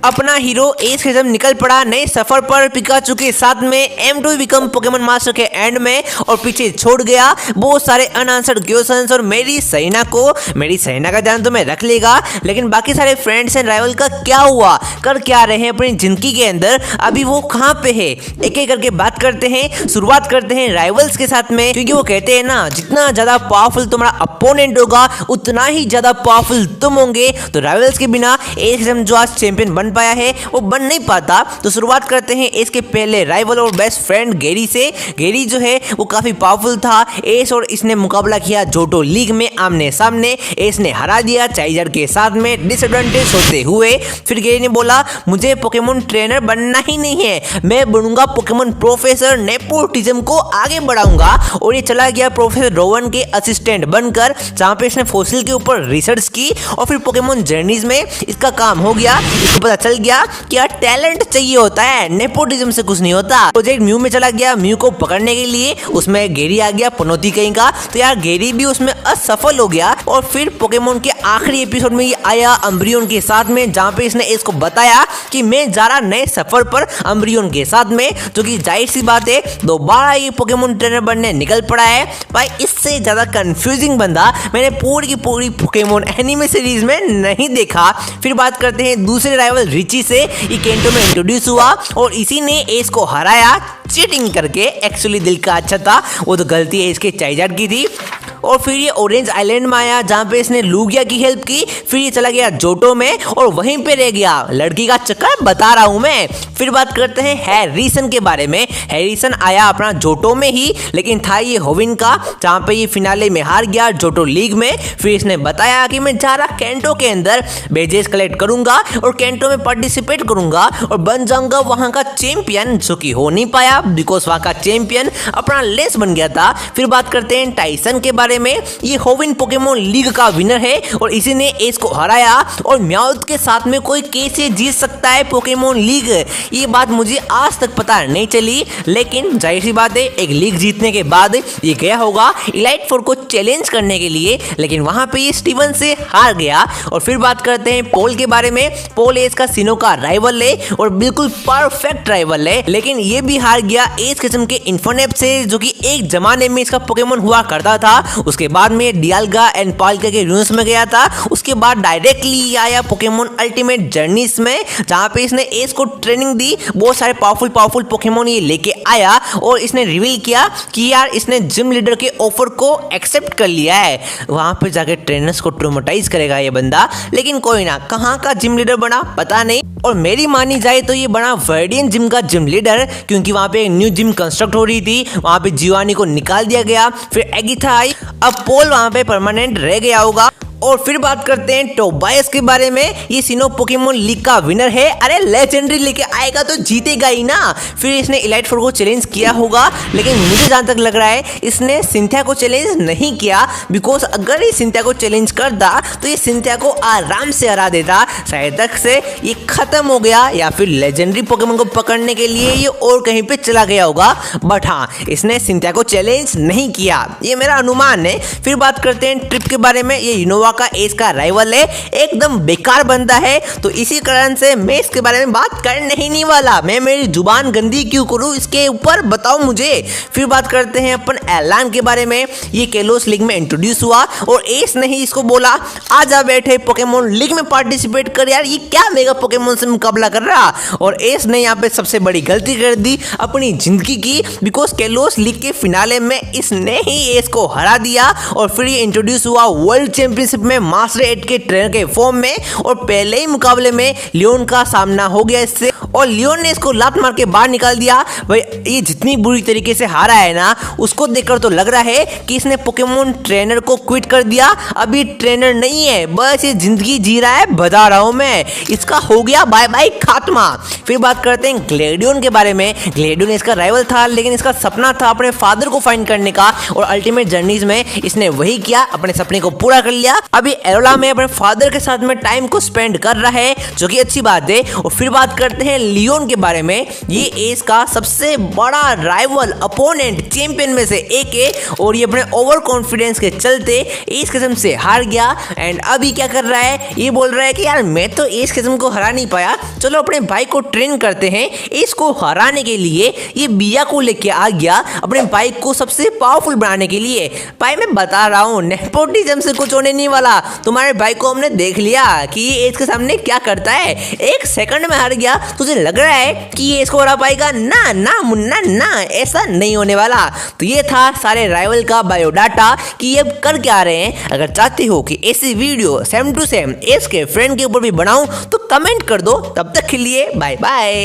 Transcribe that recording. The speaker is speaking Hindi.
अपना हीरो एस खिजम निकल पड़ा नए सफर पर पिकाचू के साथ में M2 बिकम पोकेमॉन मास्टर के एंड में और पीछे छोड़ गया बहुत सारे अनआंसर्ड क्वेश्चंस और मेरी सैना का ध्यान तो मैं रख लेगा, लेकिन बाकी सारे फ्रेंड्स एंड राइवल का क्या हुआ, कर क्या रहे हैं अपनी जिंदगी के अंदर, अभी वो कहाँ पे है, एक एक करके बात करते हैं। शुरुआत करते हैं राइवल्स के साथ में, क्योंकि वो कहते हैं ना जितना ज्यादा पावरफुल तुम्हारा अपोनेंट होगा उतना ही ज्यादा पावरफुल तुम होंगे। तो राइवल्स के बिना एस खिजम जो आज चैंपियन बन पाया है वो बन नहीं पाता। तो शुरुआत करते हैं इसके पहले राइवल और बेस्ट फ्रेंड गेरी से। गेरी जो है वो काफी पावरफुल था। एस और इसने मुकाबला किया जोटो लीग में आमने सामने, एस ने हरा दिया चाइजर के साथ में डिसएडवांटेज होते हुए। फिर गेरी ने बोला मुझे पोकेमोन ट्रेनर बनना ही नहीं है, मैं बनूंगा पोकेमोन प्रोफेसर, नेपोटिज्म को आगे बढ़ाऊंगा। और ये चला गया प्रोफेसर रोवन के असिस्टेंट बनकर, जहां पे इसने फोसिल के ऊपर रिसर्च की और फिर पोकेमोन जर्नीज में इसका काम हो गया। इसको पता चल गया कि यार टैलेंट चाहिए होता है, नेपोटिज्म से कुछ नहीं होता। प्रोजेक्ट म्यू में चला गया म्यू को पकड़ने के लिए, उसमें गेरी आ गया पनौती कहीं का, तो यार गेरी भी उसमें असफल हो गया। और फिर पोकेमोन के आखिरी एपिसोड में ये आया अम्ब्रियोन के साथ में, जहां पे इसने इसको बताया कि मैं जा रहा नए सफर पर अम्ब्रियोन के साथ में, जो कि जाहिर सी बात है दोबारा ये पोकेमोन ट्रेनर बनने निकल पड़ा है। भाई इससे ज्यादा कंफ्यूजिंग बंदा मैंने पूरी की पूरी पोकेमोन एनिमे सीरीज में नहीं देखा। फिर बात करते हैं दूसरे राइवल रिची से। ये केंटो में इंट्रोड्यूस हुआ और इसी ने एस को हराया चीटिंग करके। एक्चुअली दिल का अच्छा था, वो तो गलती है इसके चाइजार्ड की थी। और फिर ये ऑरेंज आइलैंड में आया जहाँ पे इसने लूगिया की हेल्प की। फिर ये चला गया जोटो में और वहीं पे रह गया। लड़की का चक्कर बता रहा हूँ मैं। फिर बात करते हैं हैरिसन के बारे में। हैरिसन आया अपना जोटो में ही, लेकिन था ये होविन का, जहाँ पे ये फिनाले में हार गया जोटो लीग में। फिर इसने बताया कि मैं जा रहा कैंटो के अंदर बेजेस कलेक्ट करूंगा और कैंटो में पार्टिसिपेट करूंगा और बन जाऊंगा वहां का चैंपियन, जो कि हो नहीं पाया बिकॉज वहां का चैंपियन अपना लेस बन गया था। फिर बात करते हैं टाइसन के बारे में। ये होविन पोकेमोन लीग का विनर है और इसी ने एस को हराया। और म्याउथ के साथ में कोई कैसे जीत सकता है पोकेमोन लीग, ये बात मुझे आज तक पता नहीं चली, लेकिन जाहिर सी बात है एक लीग जीतने के बाद ये गया होगा इलाइट फोर को चैलेंज करने के लिए, लेकिन वहां पे ये स्टीवन से हार गया। और फिर बात करते हैं पोल के बारे में। पोल एस का सिनो का राइवल है और बिल्कुल परफेक्ट राइवल है, लेकिन ये भी हार गया एस किस्म के इन्फोनेप से, जो कि एक जमाने में इसका पोकेमोन हुआ करता था। उसके बाद में डियालगा एंड पाल्का के रूम्स में गया था। उसके बाद डायरेक्टली आया पोकेमोन अल्टीमेट जर्नीज में, जहां पे इसने एस को ट्रेनिंग दी। बहुत सारे पावरफुल पोकेमोन ये लेके आया और इसने रिवील किया कि यार इसने जिम लीडर के ऑफर को एक्सेप्ट कर लिया है। वहां पे जाके ट्रेनर्स को ट्रोमेटाइज करेगा ये बंदा, लेकिन कोई ना, कहाँ का जिम लीडर बना पता नहीं। और मेरी मानी जाए तो ये बना वर्डियन जिम का जिम लीडर, क्योंकि वहां पे एक न्यू जिम कंस्ट्रक्ट हो रही थी। वहां पे जिवानी को निकाल दिया गया, फिर एगिथा आई, अब पोल वहां पे परमानेंट रह गया होगा। और फिर बात करते हैं टोबायस के बारे में। ये सिनो पोकेमोन लीग का विनर है। अरे लेजेंडरी लेके आएगा तो जीतेगा ही ना। फिर इसने इलाइट फोर को चैलेंज किया होगा, लेकिन मुझे जहां तक लग रहा है इसने सिंथिया को चैलेंज नहीं किया, बिकॉज अगर ये सिंथिया को चैलेंज करता तो ये सिंथिया को आराम से हरा देता। शायद तक से ये खत्म हो गया या फिर लेजेंडरी पोकेमोन को पकड़ने के लिए ये और कहीं पे चला गया होगा, बट हाँ इसने सिंथिया को चैलेंज नहीं किया, ये मेरा अनुमान है। फिर बात करते हैं ट्रिप के बारे में। ये इनोवा का एस का राइवल है, एकदम बेकार बंदा है, तो इसी कारण से मैं इसके बारे में बात करने ही नहीं वाला। मैं मेरी जुबान गंदी क्यों करूं इसके ऊपर, बताओ मुझे। फिर बात करते हैं अपन एलान के बारे में। ये केलोस लीग में इंट्रोड्यूस हुआ और एस ने ही इसको बोला आजा बैठे पोकेमोन लीग में पार्टिसिपेट कर, यार ये क्या मेगा पोकेमोन से मुकाबला कर रहा। और एस ने यहाँ पे सबसे बड़ी गलती कर दी अपनी जिंदगी की, बिकॉज केलोस लीग के फिनाले में इसने ही एस को हरा दिया। और फिर ये इंट्रोड्यूस हुआ वर्ल्ड चैंपियनशिप में मास्टर 8 के ट्रेनर के फॉर्म में, और पहले ही मुकाबले में लियोन का सामना हो गया इससे, और लियोन ने इसको लात मार के बाहर निकाल दिया। भाई ये जितनी बुरी तरीके से हारा है ना, उसको देखकर तो लग रहा है कि इसने पोकेमोन ट्रेनर को क्विट कर दिया। अभी ट्रेनर नहीं है, बस ये जिंदगी जी रहा है, बता रहा हूं मैं। इसका हो गया बाय बाय खात्मा। फिर बात करते हैं ग्लेडियन के बारे में। ग्लेडियन इसका राइवल था, लेकिन इसका सपना था अपने फादर को फाइंड करने का, और अल्टीमेट जर्नीज में इसने वही किया, अपने सपने को पूरा कर लिया। अभी एरोला में अपने फादर के साथ में टाइम को स्पेंड कर रहा है, जो कि अच्छी बात है। और फिर बात करते हैं लियोन के बारे में। ये एस का सबसे बड़ा राइवल, अपोनेंट, चैंपियन में से एक है और ये अपने ओवर कॉन्फिडेंस के चलते एस किस्म से हार गया। एंड अभी क्या कर रहा है, ये बोल रहा है कि यार मैं तो एस किस्म को हरा नहीं पाया, चलो अपने भाई को ट्रेन करते हैं। एस को हराने के लिए ये बिया को लेके आ गया, अपने भाई को सबसे पावरफुल बनाने के लिए। भाई मैं बता रहा हूँ, नेपोटिज्म से कुछ होने नहीं वाला। तुम्हारे भाई को हमने देख लिया कि ये एस के सामने क्या करता है। 1 सेकंड में हार गया, तुझे लग रहा है कि ये इसको हरा पाएगा? ना ना मुन्ना ना, ऐसा नहीं होने वाला। तो ये था सारे राइवल का बायोडाटा कि ये अब कर क्या रहे हैं। अगर चाहते हो कि ऐसी video same to same S K friend के ऊपर भी बनाऊं तो कमेंट कर दो। तब तक के लिए बाय बाय।